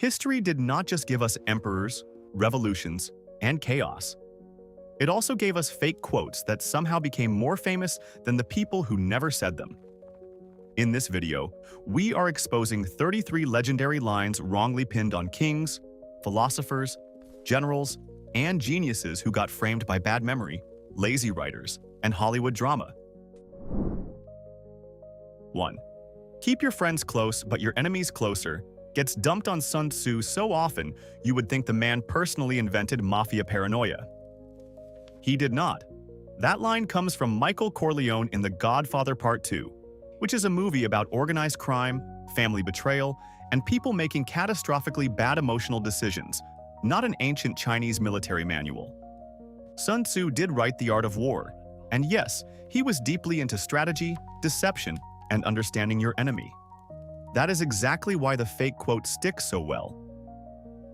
History did not just give us emperors, revolutions, and chaos. It also gave us fake quotes that somehow became more famous than the people who never said them. In this video, we are exposing 33 legendary lines wrongly pinned on kings, philosophers, generals, and geniuses who got framed by bad memory, lazy writers, and Hollywood drama. 1. Keep your friends close but your enemies closer gets dumped on Sun Tzu so often you would think the man personally invented mafia paranoia. He did not. That line comes from Michael Corleone in The Godfather Part 2, which is a movie about organized crime, family betrayal, and people making catastrophically bad emotional decisions, not an ancient Chinese military manual. Sun Tzu did write The Art of War, and yes, he was deeply into strategy, deception, and understanding your enemy. That is exactly why the fake quote sticks so well.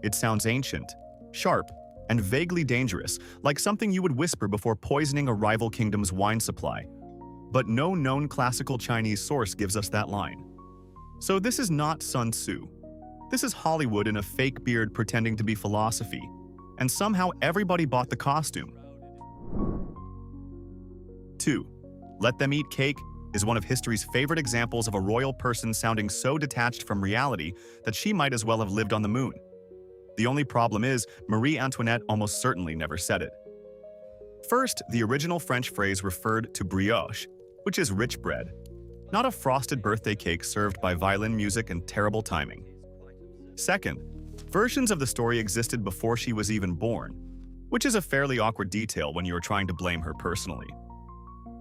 It sounds ancient, sharp, and vaguely dangerous, like something you would whisper before poisoning a rival kingdom's wine supply. But no known classical Chinese source gives us that line. So this is not Sun Tzu. This is Hollywood in a fake beard pretending to be philosophy, and somehow everybody bought the costume. 2. Let them eat cake is one of history's favorite examples of a royal person sounding so detached from reality that she might as well have lived on the moon. The only problem is, Marie Antoinette almost certainly never said it. First, the original French phrase referred to brioche, which is rich bread, not a frosted birthday cake served by violin music and terrible timing. Second, versions of the story existed before she was even born, which is a fairly awkward detail when you are trying to blame her personally.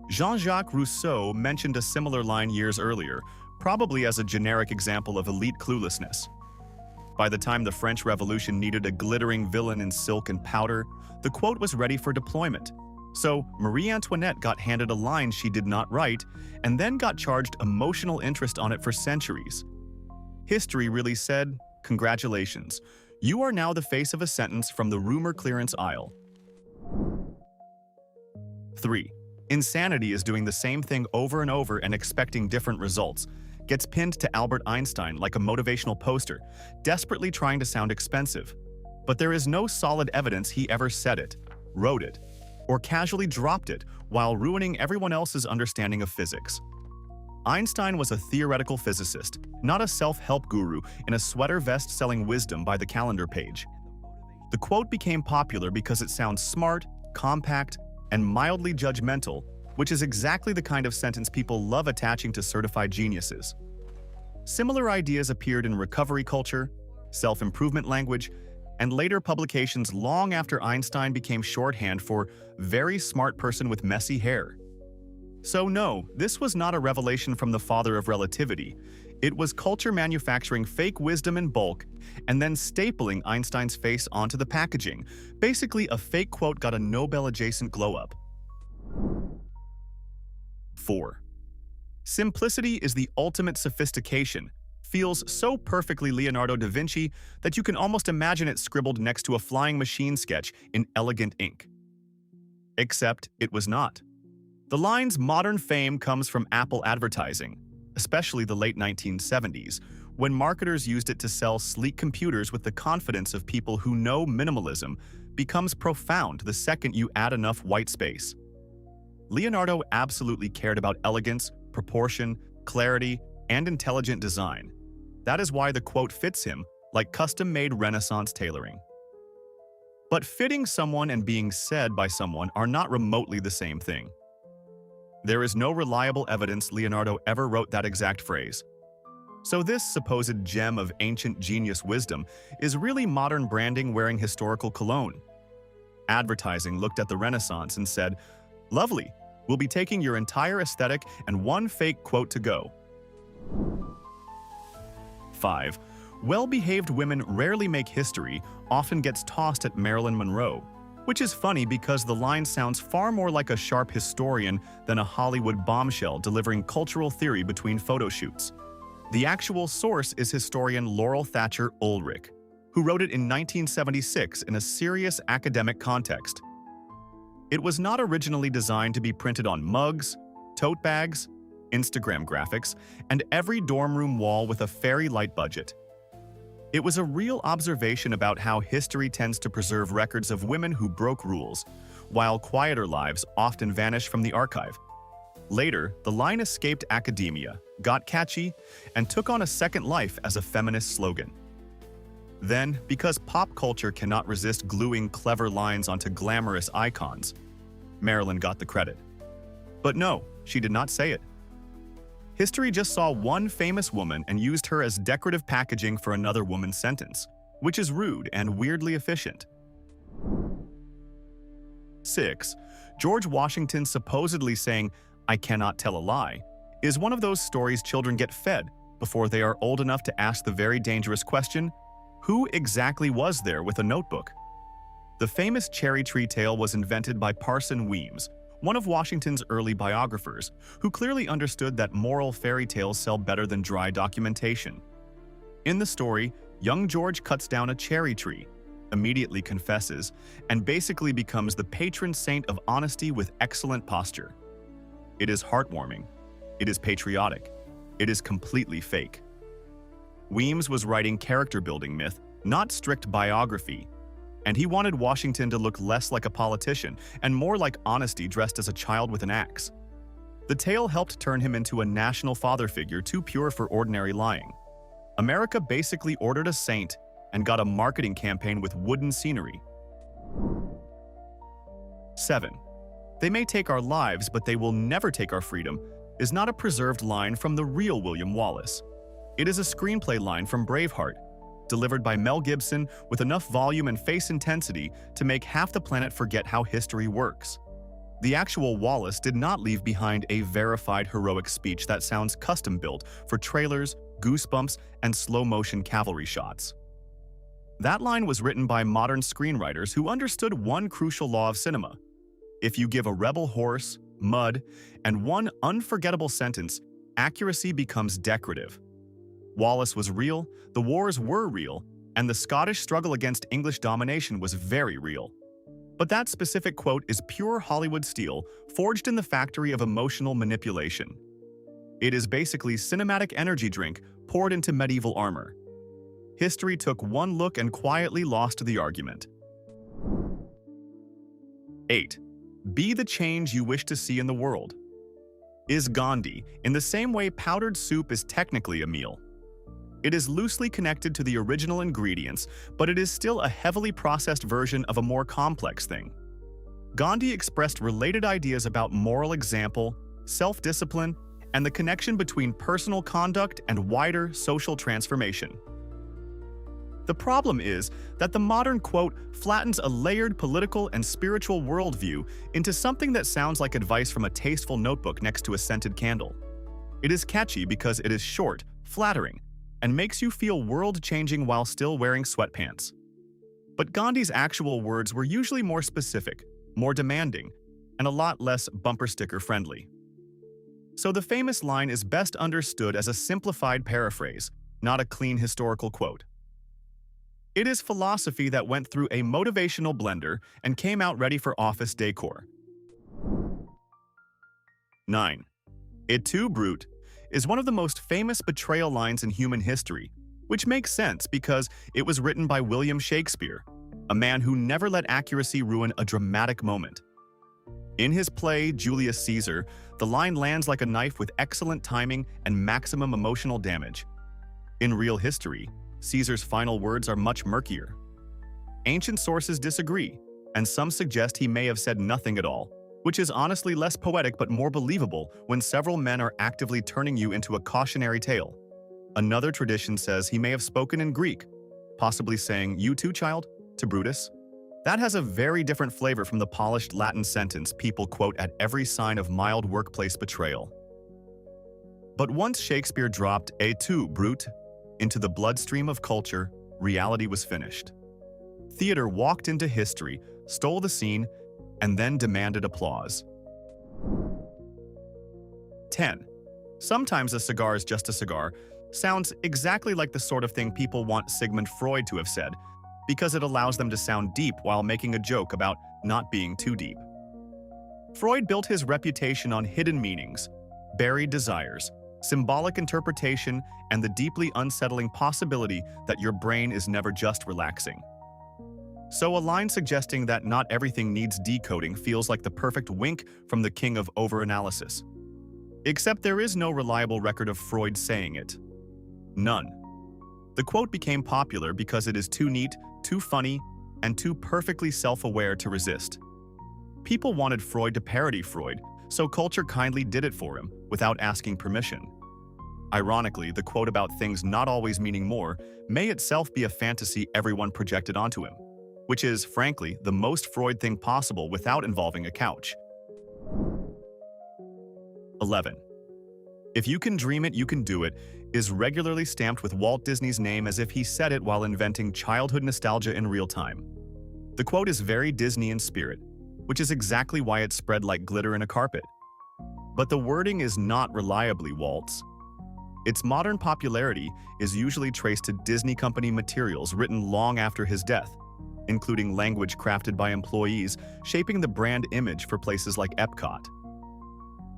Jean-Jacques Rousseau mentioned a similar line years earlier, probably as a generic example of elite cluelessness. By the time the French Revolution needed a glittering villain in silk and powder, the quote was ready for deployment. So Marie Antoinette got handed a line she did not write and then got charged emotional interest on it for centuries. History really said, "Congratulations, you are now the face of a sentence from the rumor clearance aisle." 3. Insanity is doing the same thing over and over and expecting different results. Gets pinned to Albert Einstein like a motivational poster, desperately trying to sound expensive. But there is no solid evidence he ever said it, wrote it, or casually dropped it while ruining everyone else's understanding of physics. Einstein was a theoretical physicist, not a self-help guru in a sweater vest selling wisdom by the calendar page. The quote became popular because it sounds smart, compact, and mildly judgmental, which is exactly the kind of sentence people love attaching to certified geniuses. Similar ideas appeared in recovery culture, self-improvement language, and later publications long after Einstein became shorthand for very smart person with messy hair. So no, this was not a revelation from the father of relativity. It was culture manufacturing fake wisdom in bulk and then stapling Einstein's face onto the packaging. Basically, a fake quote got a Nobel-adjacent glow-up. 4. Simplicity is the ultimate sophistication. Feels so perfectly Leonardo da Vinci that you can almost imagine it scribbled next to a flying machine sketch in elegant ink. Except it was not. The line's modern fame comes from Apple advertising, especially the late 1970s, when marketers used it to sell sleek computers with the confidence of people who know minimalism becomes profound the second you add enough white space. Leonardo absolutely cared about elegance, proportion, clarity, and intelligent design. That is why the quote fits him, like custom-made Renaissance tailoring. But fitting someone and being said by someone are not remotely the same thing. There is no reliable evidence Leonardo ever wrote that exact phrase. So this supposed gem of ancient genius wisdom is really modern branding wearing historical cologne. Advertising looked at the Renaissance and said, "Lovely, we'll be taking your entire aesthetic and one fake quote to go." 5. Well-behaved women rarely make history, often gets tossed at Marilyn Monroe, which is funny because the line sounds far more like a sharp historian than a Hollywood bombshell delivering cultural theory between photo shoots. The actual source is historian Laurel Thatcher Ulrich, who wrote it in 1976 in a serious academic context. It was not originally designed to be printed on mugs, tote bags, Instagram graphics, and every dorm room wall with a fairy light budget. It was a real observation about how history tends to preserve records of women who broke rules, while quieter lives often vanish from the archive. Later, the line escaped academia, got catchy, and took on a second life as a feminist slogan. Then, because pop culture cannot resist gluing clever lines onto glamorous icons, Marilyn got the credit. But no, she did not say it. History just saw one famous woman and used her as decorative packaging for another woman's sentence, which is rude and weirdly efficient. 6. George Washington supposedly saying, "I cannot tell a lie," is one of those stories children get fed before they are old enough to ask the very dangerous question, who exactly was there with a notebook? The famous cherry tree tale was invented by Parson Weems, one of Washington's early biographers, who clearly understood that moral fairy tales sell better than dry documentation. In the story, young George cuts down a cherry tree, immediately confesses, and basically becomes the patron saint of honesty with excellent posture. It is heartwarming. It is patriotic. It is completely fake. Weems was writing character-building myth, not strict biography, and he wanted Washington to look less like a politician and more like honesty dressed as a child with an axe. The tale helped turn him into a national father figure too pure for ordinary lying. America basically ordered a saint and got a marketing campaign with wooden scenery. 7. "They may take our lives, but they will never take our freedom," is not a preserved line from the real William Wallace. It is a screenplay line from Braveheart, delivered by Mel Gibson with enough volume and face intensity to make half the planet forget how history works. The actual Wallace did not leave behind a verified heroic speech that sounds custom-built for trailers, goosebumps, and slow-motion cavalry shots. That line was written by modern screenwriters who understood one crucial law of cinema. If you give a rebel horse, mud, and one unforgettable sentence, accuracy becomes decorative. Wallace was real, the wars were real, and the Scottish struggle against English domination was very real. But that specific quote is pure Hollywood steel, forged in the factory of emotional manipulation. It is basically cinematic energy drink poured into medieval armor. History took one look and quietly lost the argument. 8. Be the change you wish to see in the world. Is Gandhi, in the same way powdered soup is technically a meal. It is loosely connected to the original ingredients, but it is still a heavily processed version of a more complex thing. Gandhi expressed related ideas about moral example, self-discipline, and the connection between personal conduct and wider social transformation. The problem is that the modern quote flattens a layered political and spiritual worldview into something that sounds like advice from a tasteful notebook next to a scented candle. It is catchy because it is short, flattering, and makes you feel world-changing while still wearing sweatpants. But Gandhi's actual words were usually more specific, more demanding, and a lot less bumper sticker friendly. So the famous line is best understood as a simplified paraphrase, not a clean historical quote. It is philosophy that went through a motivational blender and came out ready for office decor. 9. "Et tu, brute," is one of the most famous betrayal lines in human history, which makes sense because it was written by William Shakespeare, a man who never let accuracy ruin a dramatic moment. In his play, Julius Caesar, the line lands like a knife with excellent timing and maximum emotional damage. In real history, Caesar's final words are much murkier. Ancient sources disagree, and some suggest he may have said nothing at all, which is honestly less poetic but more believable when several men are actively turning you into a cautionary tale. Another tradition says he may have spoken in Greek, possibly saying, "You too, child?" to Brutus. That has a very different flavor from the polished Latin sentence people quote at every sign of mild workplace betrayal. But once Shakespeare dropped "Et tu, brute" into the bloodstream of culture, reality was finished. Theater walked into history, stole the scene, and then demanded applause. 10. Sometimes a cigar is just a cigar sounds exactly like the sort of thing people want Sigmund Freud to have said, because it allows them to sound deep while making a joke about not being too deep. Freud built his reputation on hidden meanings, buried desires, symbolic interpretation, and the deeply unsettling possibility that your brain is never just relaxing. So a line suggesting that not everything needs decoding feels like the perfect wink from the king of overanalysis. Except there is no reliable record of Freud saying it. None. The quote became popular because it is too neat, too funny, and too perfectly self-aware to resist. People wanted Freud to parody Freud, so culture kindly did it for him without asking permission. Ironically, the quote about things not always meaning more may itself be a fantasy everyone projected onto him, which is, frankly, the most Freud thing possible without involving a couch. 11. If you can dream it, you can do it is regularly stamped with Walt Disney's name as if he said it while inventing childhood nostalgia in real time. The quote is very Disney in spirit, which is exactly why it spread like glitter in a carpet. But the wording is not reliably Walt's. Its modern popularity is usually traced to Disney Company materials written long after his death, including language crafted by employees shaping the brand image for places like Epcot.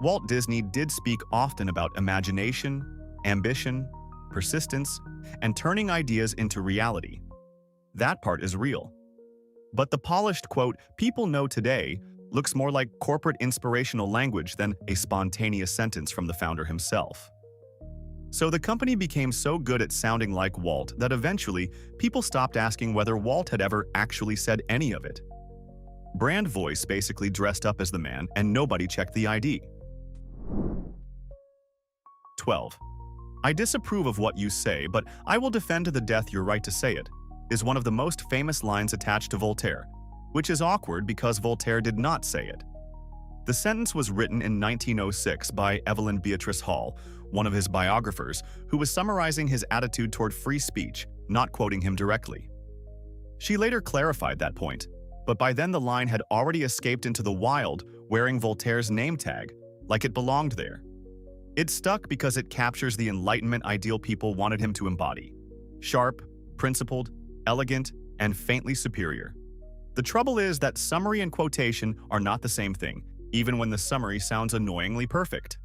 Walt Disney did speak often about imagination, ambition, persistence, and turning ideas into reality. That part is real. But the polished quote people know today looks more like corporate inspirational language than a spontaneous sentence from the founder himself. So the company became so good at sounding like Walt that eventually people stopped asking whether Walt had ever actually said any of it. Brand voice basically dressed up as the man and nobody checked the ID. 12. I disapprove of what you say, but I will defend to the death your right to say it, is one of the most famous lines attached to Voltaire, which is awkward because Voltaire did not say it. The sentence was written in 1906 by Evelyn Beatrice Hall, one of his biographers, who was summarizing his attitude toward free speech, not quoting him directly. She later clarified that point, but by then the line had already escaped into the wild, wearing Voltaire's name tag, like it belonged there. It stuck because it captures the Enlightenment ideal people wanted him to embody: sharp, principled, elegant, and faintly superior. The trouble is that summary and quotation are not the same thing, even when the summary sounds annoyingly perfect.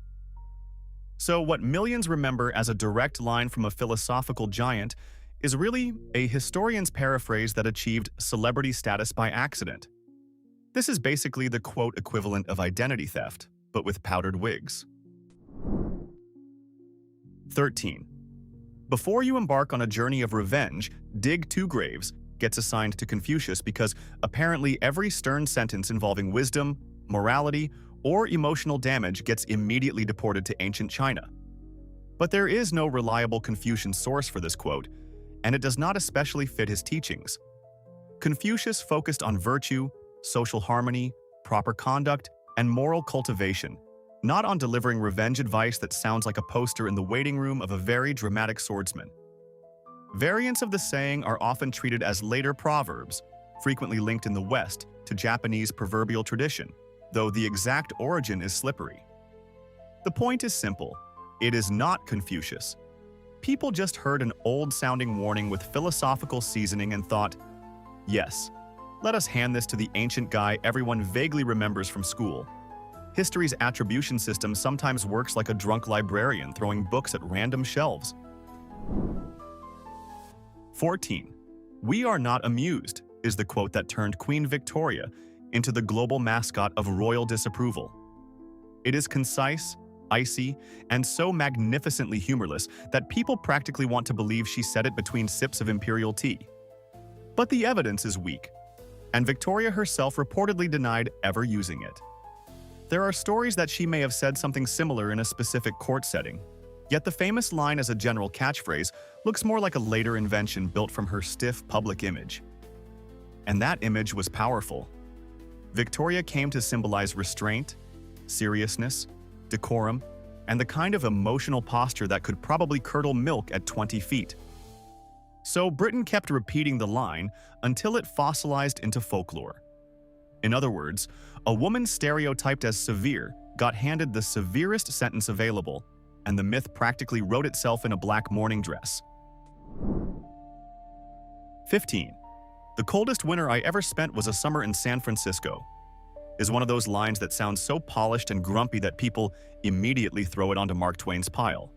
So what millions remember as a direct line from a philosophical giant is really a historian's paraphrase that achieved celebrity status by accident. This is basically the quote equivalent of identity theft, but with powdered wigs. 13. Before you embark on a journey of revenge, dig 2 graves gets assigned to Confucius because apparently every stern sentence involving wisdom, morality, or emotional damage gets immediately deported to ancient China. But there is no reliable Confucian source for this quote, and it does not especially fit his teachings. Confucius focused on virtue, social harmony, proper conduct, and moral cultivation, not on delivering revenge advice that sounds like a poster in the waiting room of a very dramatic swordsman. Variants of the saying are often treated as later proverbs, frequently linked in the West to Japanese proverbial tradition, though the exact origin is slippery. The point is simple: it is not Confucius. People just heard an old-sounding warning with philosophical seasoning and thought, yes, let us hand this to the ancient guy everyone vaguely remembers from school. History's attribution system sometimes works like a drunk librarian throwing books at random shelves. 14. We are not amused is the quote that turned Queen Victoria into the global mascot of royal disapproval. It is concise, icy, and so magnificently humorless that people practically want to believe she said it between sips of imperial tea. But the evidence is weak, and Victoria herself reportedly denied ever using it. There are stories that she may have said something similar in a specific court setting, yet the famous line as a general catchphrase looks more like a later invention built from her stiff public image. And that image was powerful. Victoria came to symbolize restraint, seriousness, decorum, and the kind of emotional posture that could probably curdle milk at 20 feet. So Britain kept repeating the line until it fossilized into folklore. In other words, a woman stereotyped as severe got handed the severest sentence available, and the myth practically wrote itself in a black morning dress. 15. The coldest winter I ever spent was a summer in San Francisco. is one of those lines that sounds so polished and grumpy that people immediately throw it onto Mark Twain's pile.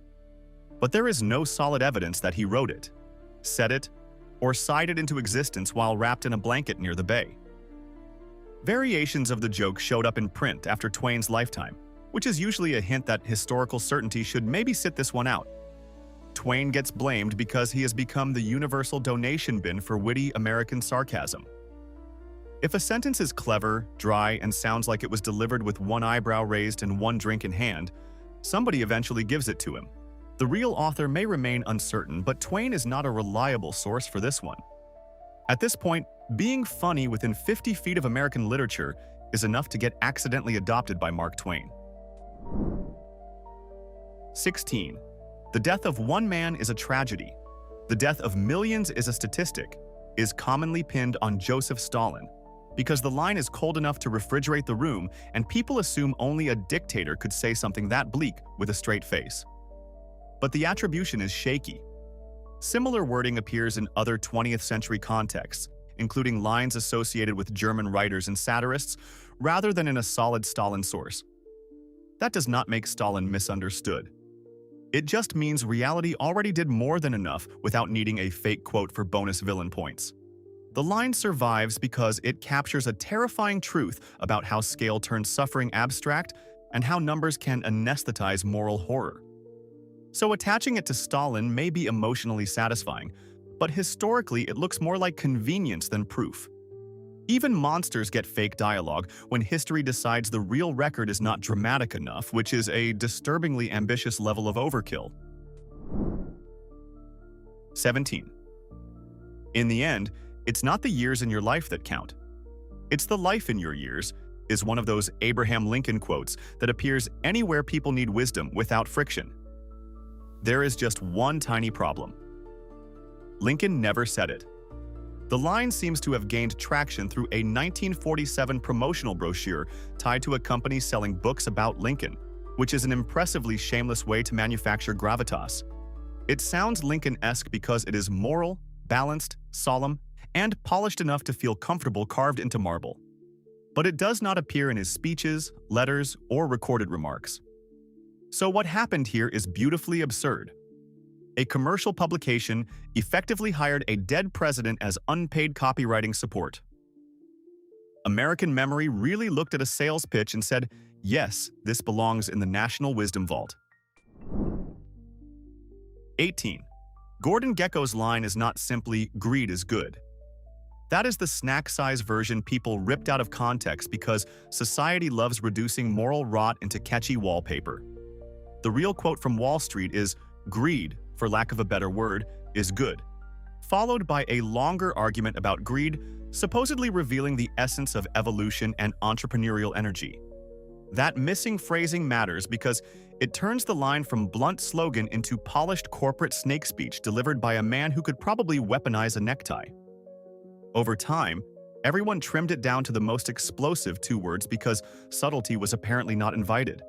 But there is no solid evidence that he wrote it, said it, or sighed it into existence while wrapped in a blanket near the bay. Variations of the joke showed up in print after Twain's lifetime, which is usually a hint that historical certainty should maybe sit this one out. Twain gets blamed because he has become the universal donation bin for witty American sarcasm. If a sentence is clever, dry, and sounds like it was delivered with one eyebrow raised and one drink in hand, somebody eventually gives it to him. The real author may remain uncertain, but Twain is not a reliable source for this one. At this point, being funny within 50 feet of American literature is enough to get accidentally adopted by Mark Twain. 16. The death of one man is a tragedy. The death of millions is a statistic, is commonly pinned on Joseph Stalin, because the line is cold enough to refrigerate the room and people assume only a dictator could say something that bleak with a straight face. But the attribution is shaky. Similar wording appears in other 20th century contexts, including lines associated with German writers and satirists, rather than in a solid Stalin source. That does not make Stalin misunderstood. It just means reality already did more than enough without needing a fake quote for bonus villain points. The line survives because it captures a terrifying truth about how scale turns suffering abstract and how numbers can anesthetize moral horror. So attaching it to Stalin may be emotionally satisfying, but historically it looks more like convenience than proof. Even monsters get fake dialogue when history decides the real record is not dramatic enough, which is a disturbingly ambitious level of overkill. 17. In the end, it's not the years in your life that count. It's the life in your years, is one of those Abraham Lincoln quotes that appears anywhere people need wisdom without friction. There is just one tiny problem. Lincoln never said it. The line seems to have gained traction through a 1947 promotional brochure tied to a company selling books about Lincoln, which is an impressively shameless way to manufacture gravitas. It sounds Lincoln-esque because it is moral, balanced, solemn, and polished enough to feel comfortable carved into marble. But it does not appear in his speeches, letters, or recorded remarks. So what happened here is beautifully absurd. A commercial publication effectively hired a dead president as unpaid copywriting support. American Memory really looked at a sales pitch and said, yes, this belongs in the National Wisdom Vault. 18. Gordon Gekko's line is not simply, greed is good. That is the snack-size version people ripped out of context because society loves reducing moral rot into catchy wallpaper. The real quote from Wall Street is, greed, for lack of a better word, is good, followed by a longer argument about greed, supposedly revealing the essence of evolution and entrepreneurial energy. That missing phrasing matters because it turns the line from blunt slogan into polished corporate snake speech delivered by a man who could probably weaponize a necktie. Over time, everyone trimmed it down to the most explosive two words because subtlety was apparently not invited.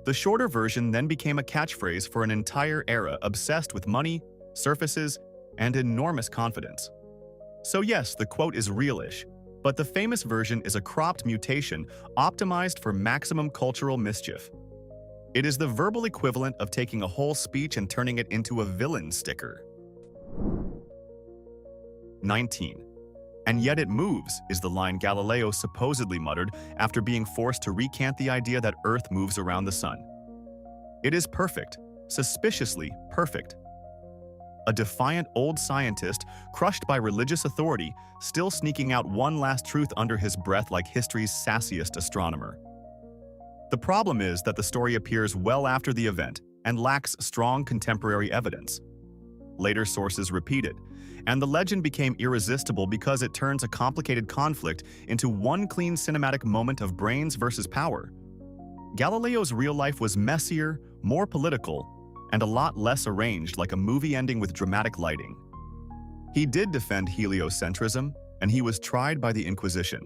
The shorter version then became a catchphrase for an entire era obsessed with money, surfaces, and enormous confidence. So yes, the quote is real-ish, but the famous version is a cropped mutation optimized for maximum cultural mischief. It is the verbal equivalent of taking a whole speech and turning it into a villain sticker. 19. And yet it moves, is the line Galileo supposedly muttered after being forced to recant the idea that Earth moves around the sun. It is perfect, suspiciously perfect. A defiant old scientist, crushed by religious authority, still sneaking out one last truth under his breath like history's sassiest astronomer. The problem is that the story appears well after the event and lacks strong contemporary evidence. Later sources repeat it, and the legend became irresistible because it turns a complicated conflict into one clean cinematic moment of brains versus power. Galileo's real life was messier, more political, and a lot less arranged, like a movie ending with dramatic lighting. He did defend heliocentrism, and he was tried by the Inquisition.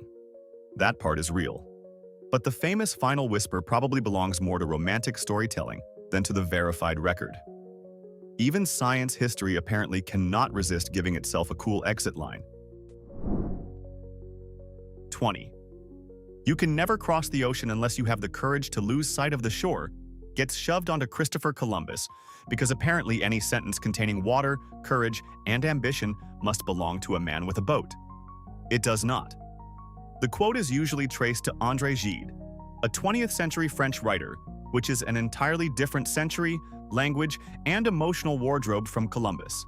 That part is real. But the famous final whisper probably belongs more to romantic storytelling than to the verified record. Even science history apparently cannot resist giving itself a cool exit line. 20. "You can never cross the ocean unless you have the courage to lose sight of the shore," gets shoved onto Christopher Columbus because apparently any sentence containing water, courage, and ambition must belong to a man with a boat. It does not. The quote is usually traced to André Gide, a 20th century French writer, which is an entirely different century, language, and emotional wardrobe from Columbus.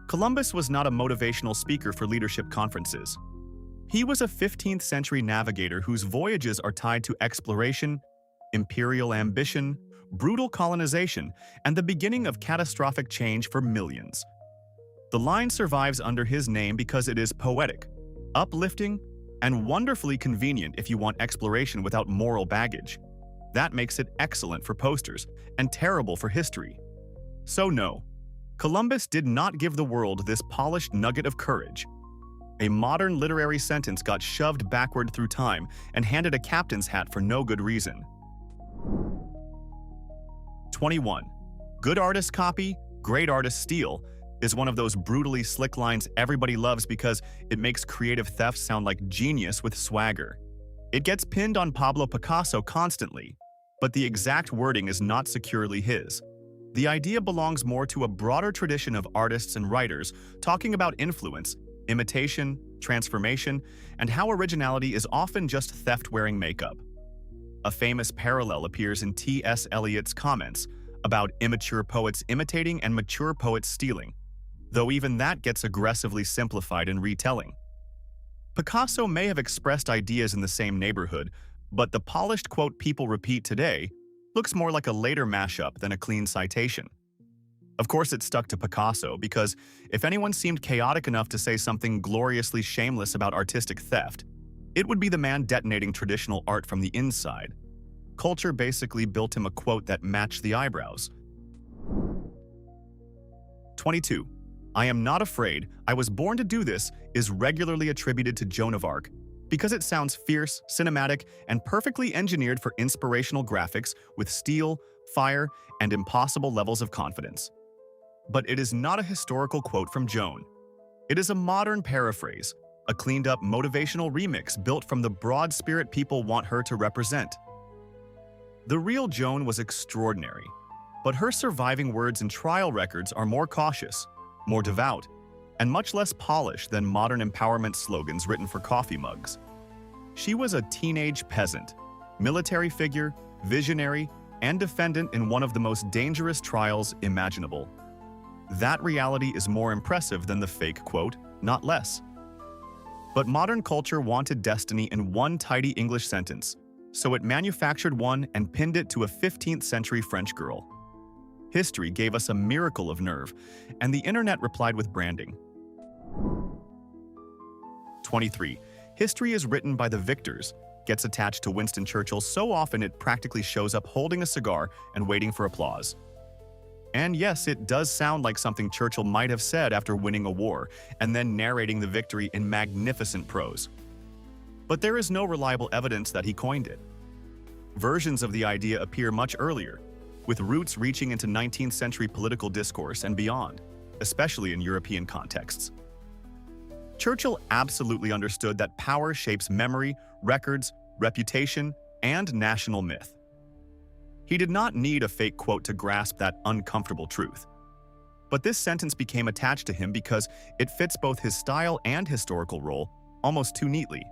Columbus was not a motivational speaker for leadership conferences. He was a 15th century navigator whose voyages are tied to exploration, imperial ambition, brutal colonization, and the beginning of catastrophic change for millions. The line survives under his name because it is poetic, uplifting, and wonderfully convenient if you want exploration without moral baggage. That makes it excellent for posters and terrible for history. So no, Columbus did not give the world this polished nugget of courage. A modern literary sentence got shoved backward through time and handed a captain's hat for no good reason. 21. Good artists copy, great artists steal is one of those brutally slick lines everybody loves because it makes creative theft sound like genius with swagger. It gets pinned on Pablo Picasso constantly, but the exact wording is not securely his. The idea belongs more to a broader tradition of artists and writers talking about influence, imitation, transformation, and how originality is often just theft wearing makeup. A famous parallel appears in T.S. Eliot's comments about immature poets imitating and mature poets stealing, though even that gets aggressively simplified in retelling. Picasso may have expressed ideas in the same neighborhood, but the polished quote people repeat today looks more like a later mashup than a clean citation. Of course, it stuck to Picasso because if anyone seemed chaotic enough to say something gloriously shameless about artistic theft, it would be the man detonating traditional art from the inside. Culture basically built him a quote that matched the eyebrows. 22. "I am not afraid, I was born to do this" is regularly attributed to Joan of Arc because it sounds fierce, cinematic, and perfectly engineered for inspirational graphics with steel, fire, and impossible levels of confidence. But it is not a historical quote from Joan. It is a modern paraphrase, a cleaned-up motivational remix built from the broad spirit people want her to represent. The real Joan was extraordinary, but her surviving words and trial records are more cautious, more devout, and much less polished than modern empowerment slogans written for coffee mugs. She was a teenage peasant, military figure, visionary, and defendant in one of the most dangerous trials imaginable. That reality is more impressive than the fake quote, not less. But modern culture wanted destiny in one tidy English sentence, so it manufactured one and pinned it to a 15th century French girl. History gave us a miracle of nerve, and the internet replied with branding. 23. History is written by the victors gets attached to Winston Churchill so often it practically shows up holding a cigar and waiting for applause. And yes, it does sound like something Churchill might have said after winning a war and then narrating the victory in magnificent prose. But there is no reliable evidence that he coined it. Versions of the idea appear much earlier, with roots reaching into 19th century political discourse and beyond, especially in European contexts. Churchill absolutely understood that power shapes memory, records, reputation, and national myth. He did not need a fake quote to grasp that uncomfortable truth. But this sentence became attached to him because it fits both his style and historical role almost too neatly.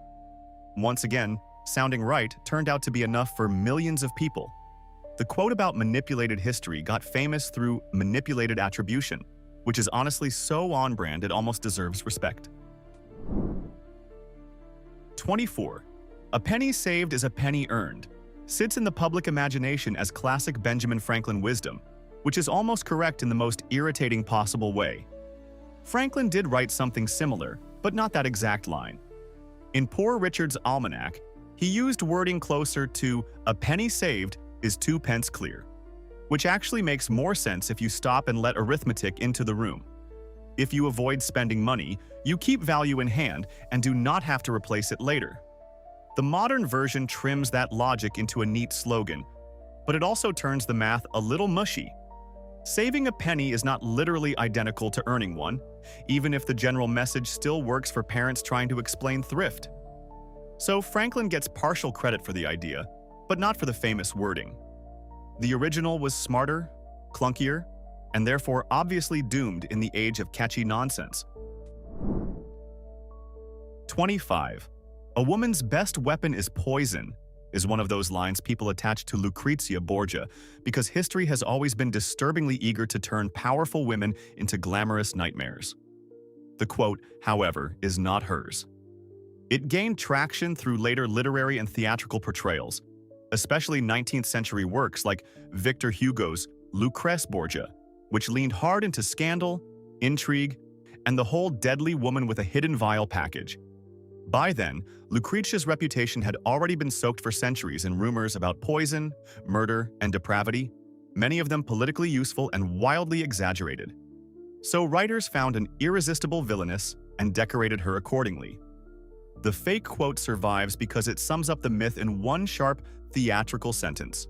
Once again, sounding right turned out to be enough for millions of people. The quote about manipulated history got famous through manipulated attribution, which is honestly so on-brand it almost deserves respect. 24. A penny saved is a penny earned sits in the public imagination as classic Benjamin Franklin wisdom, which is almost correct in the most irritating possible way. Franklin did write something similar, but not that exact line. In Poor Richard's Almanac, he used wording closer to "a penny saved is 2 pence clear," which actually makes more sense if you stop and let arithmetic into the room. If you avoid spending money, you keep value in hand and do not have to replace it later. The modern version trims that logic into a neat slogan, but it also turns the math a little mushy. Saving a penny is not literally identical to earning one, even if the general message still works for parents trying to explain thrift. So Franklin gets partial credit for the idea, but not for the famous wording. The original was smarter, clunkier, and therefore obviously doomed in the age of catchy nonsense. 25. A woman's best weapon is poison is one of those lines people attach to Lucrezia Borgia because history has always been disturbingly eager to turn powerful women into glamorous nightmares. The quote, however, is not hers. It gained traction through later literary and theatrical portrayals, especially 19th century works like Victor Hugo's Lucrece Borgia, which leaned hard into scandal, intrigue, and the whole deadly woman with a hidden vial package. By then, Lucretia's reputation had already been soaked for centuries in rumors about poison, murder, and depravity, many of them politically useful and wildly exaggerated. So writers found an irresistible villainess and decorated her accordingly. The fake quote survives because it sums up the myth in one sharp, theatrical sentence,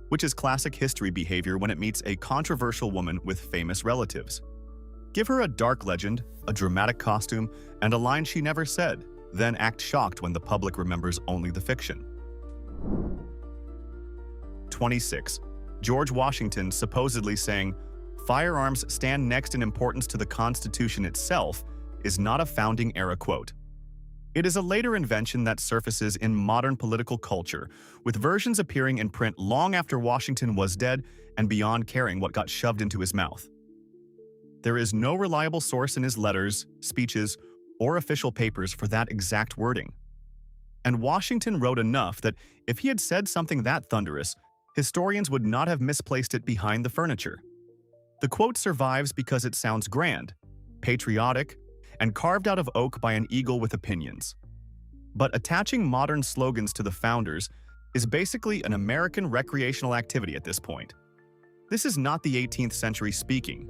which is classic history behavior when it meets a controversial woman with famous relatives. Give her a dark legend, a dramatic costume, and a line she never said, then act shocked when the public remembers only the fiction. 26. George Washington supposedly saying, "Firearms stand next in importance to the Constitution itself," is not a founding-era quote. It is a later invention that surfaces in modern political culture, with versions appearing in print long after Washington was dead and beyond caring what got shoved into his mouth. There is no reliable source in his letters, speeches, or official papers for that exact wording. And Washington wrote enough that if he had said something that thunderous, historians would not have misplaced it behind the furniture. The quote survives because it sounds grand, patriotic, and carved out of oak by an eagle with opinions. But attaching modern slogans to the founders is basically an American recreational activity at this point. This is not the 18th century speaking.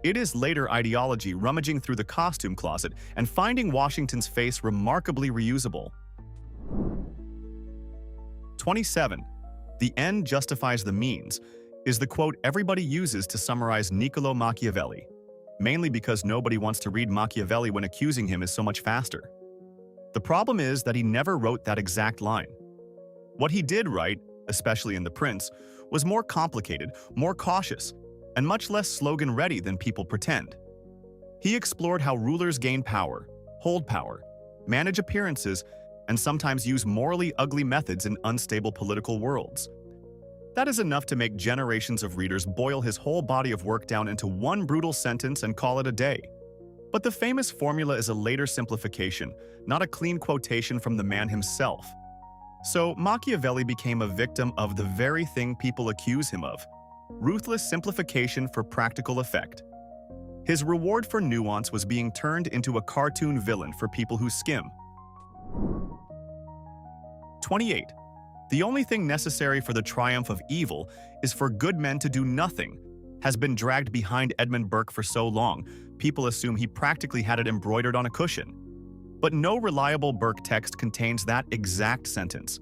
It is later ideology rummaging through the costume closet and finding Washington's face remarkably reusable. 27. The end justifies the means is the quote everybody uses to summarize Niccolò Machiavelli, mainly because nobody wants to read Machiavelli when accusing him is so much faster. The problem is that he never wrote that exact line. What he did write, especially in The Prince, was more complicated, more cautious, and much less slogan-ready than people pretend. He explored how rulers gain power, hold power, manage appearances, and sometimes use morally ugly methods in unstable political worlds. That is enough to make generations of readers boil his whole body of work down into one brutal sentence and call it a day. But the famous formula is a later simplification, not a clean quotation from the man himself. So Machiavelli became a victim of the very thing people accuse him of: ruthless simplification for practical effect. His reward for nuance was being turned into a cartoon villain for people who skim. 28. The only thing necessary for the triumph of evil is for good men to do nothing has been dragged behind Edmund Burke for so long, people assume he practically had it embroidered on a cushion. But no reliable Burke text contains that exact sentence.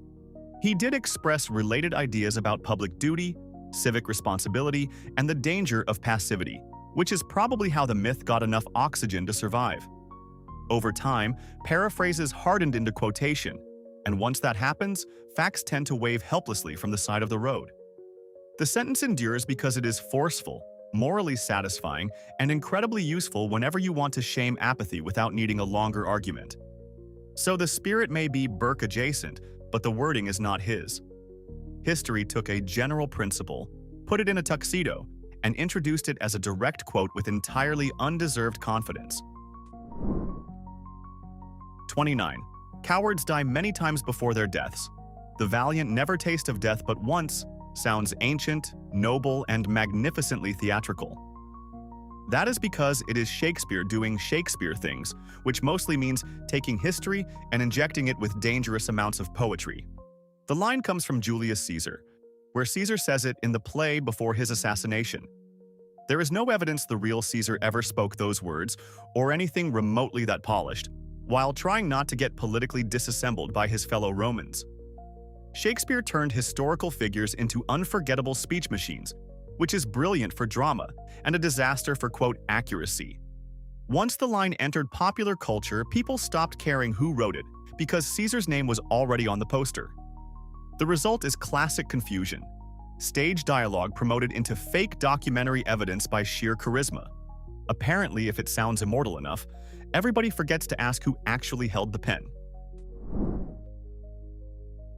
He did express related ideas about public duty, civic responsibility, and the danger of passivity, which is probably how the myth got enough oxygen to survive. Over time, paraphrases hardened into quotation, and once that happens, facts tend to wave helplessly from the side of the road. The sentence endures because it is forceful, morally satisfying, and incredibly useful whenever you want to shame apathy without needing a longer argument. So the spirit may be Burke adjacent, but the wording is not his. History took a general principle, put it in a tuxedo, and introduced it as a direct quote with entirely undeserved confidence. 29. Cowards die many times before their deaths. The valiant never taste of death but once sounds ancient, noble, and magnificently theatrical. That is because it is Shakespeare doing Shakespeare things, which mostly means taking history and injecting it with dangerous amounts of poetry. The line comes from Julius Caesar, where Caesar says it in the play before his assassination. There is no evidence the real Caesar ever spoke those words, or anything remotely that polished, while trying not to get politically disassembled by his fellow Romans. Shakespeare turned historical figures into unforgettable speech machines, which is brilliant for drama and a disaster for, quote, accuracy. Once the line entered popular culture, people stopped caring who wrote it, because Caesar's name was already on the poster. The result is classic confusion. Stage dialogue promoted into fake documentary evidence by sheer charisma. Apparently, if it sounds immortal enough, everybody forgets to ask who actually held the pen.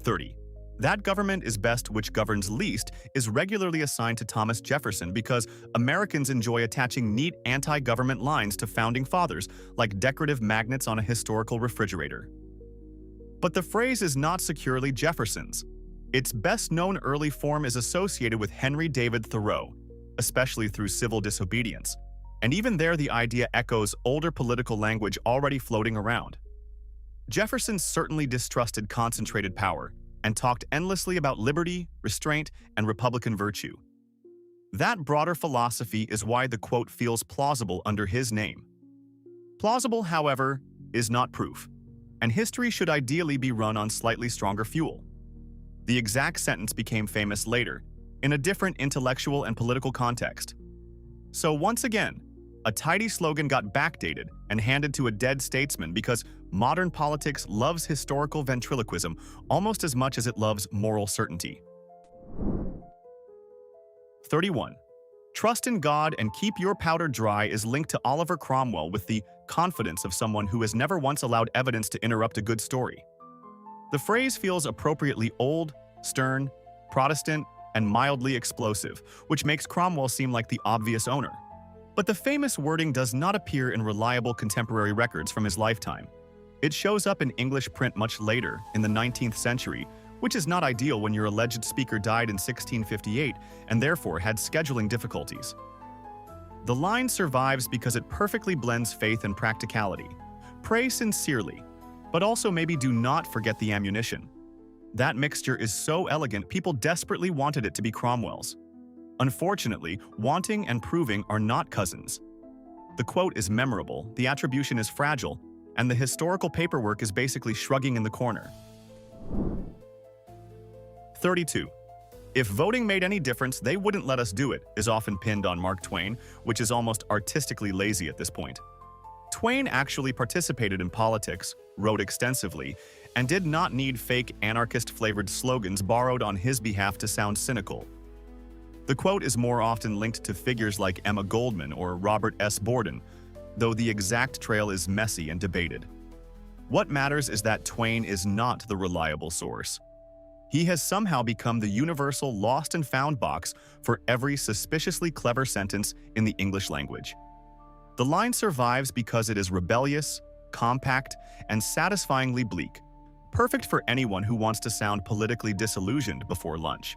30. That government is best which governs least is regularly assigned to Thomas Jefferson because Americans enjoy attaching neat anti-government lines to founding fathers like decorative magnets on a historical refrigerator. But the phrase is not securely Jefferson's. Its best-known early form is associated with Henry David Thoreau, especially through civil disobedience. And even there, the idea echoes older political language already floating around. Jefferson certainly distrusted concentrated power and talked endlessly about liberty, restraint, and republican virtue. That broader philosophy is why the quote feels plausible under his name. Plausible, however, is not proof, and history should ideally be run on slightly stronger fuel. The exact sentence became famous later, in a different intellectual and political context. So once again, a tidy slogan got backdated and handed to a dead statesman because modern politics loves historical ventriloquism almost as much as it loves moral certainty. 31. Trust in God and keep your powder dry is linked to Oliver Cromwell with the confidence of someone who has never once allowed evidence to interrupt a good story. The phrase feels appropriately old, stern, Protestant, and mildly explosive, which makes Cromwell seem like the obvious owner. But the famous wording does not appear in reliable contemporary records from his lifetime. It shows up in English print much later, in the 19th century, which is not ideal when your alleged speaker died in 1658 and therefore had scheduling difficulties. The line survives because it perfectly blends faith and practicality. Pray sincerely, but also maybe do not forget the ammunition. That mixture is so elegant, people desperately wanted it to be Cromwell's. Unfortunately, wanting and proving are not cousins. The quote is memorable, the attribution is fragile, and the historical paperwork is basically shrugging in the corner. 32. If voting made any difference, they wouldn't let us do it, is often pinned on Mark Twain, which is almost artistically lazy at this point. Twain actually participated in politics, wrote extensively, and did not need fake anarchist-flavored slogans borrowed on his behalf to sound cynical. The quote is more often linked to figures like Emma Goldman or Robert S. Borden, though the exact trail is messy and debated. What matters is that Twain is not the reliable source. He has somehow become the universal lost and found box for every suspiciously clever sentence in the English language. The line survives because it is rebellious, compact, and satisfyingly bleak, perfect for anyone who wants to sound politically disillusioned before lunch.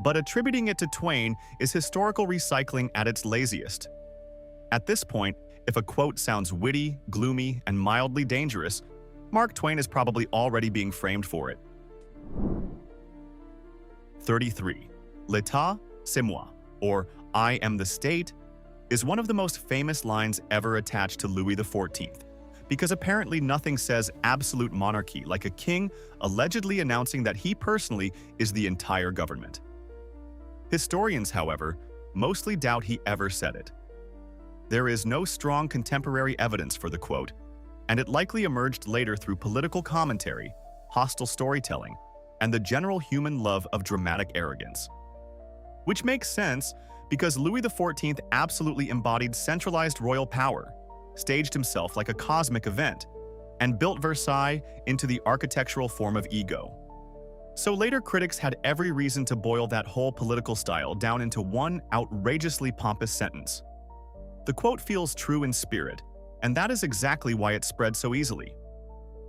But attributing it to Twain is historical recycling at its laziest. At this point, if a quote sounds witty, gloomy, and mildly dangerous, Mark Twain is probably already being framed for it. 33. L'état, c'est moi, or I am the state, is one of the most famous lines ever attached to Louis XIV, because apparently nothing says absolute monarchy like a king allegedly announcing that he personally is the entire government. Historians, however, mostly doubt he ever said it. There is no strong contemporary evidence for the quote, and it likely emerged later through political commentary, hostile storytelling, and the general human love of dramatic arrogance. Which makes sense because Louis XIV absolutely embodied centralized royal power, staged himself like a cosmic event, and built Versailles into the architectural form of ego. So later critics had every reason to boil that whole political style down into one outrageously pompous sentence. The quote feels true in spirit, and that is exactly why it spread so easily.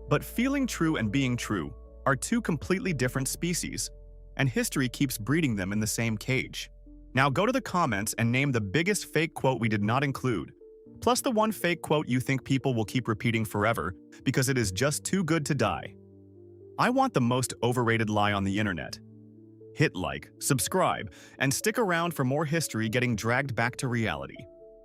But feeling true and being true are two completely different species, and history keeps breeding them in the same cage. Now go to the comments and name the biggest fake quote we did not include, plus the one fake quote you think people will keep repeating forever because it is just too good to die. I want the most overrated lie on the internet. Hit like, subscribe, and stick around for more history getting dragged back to reality.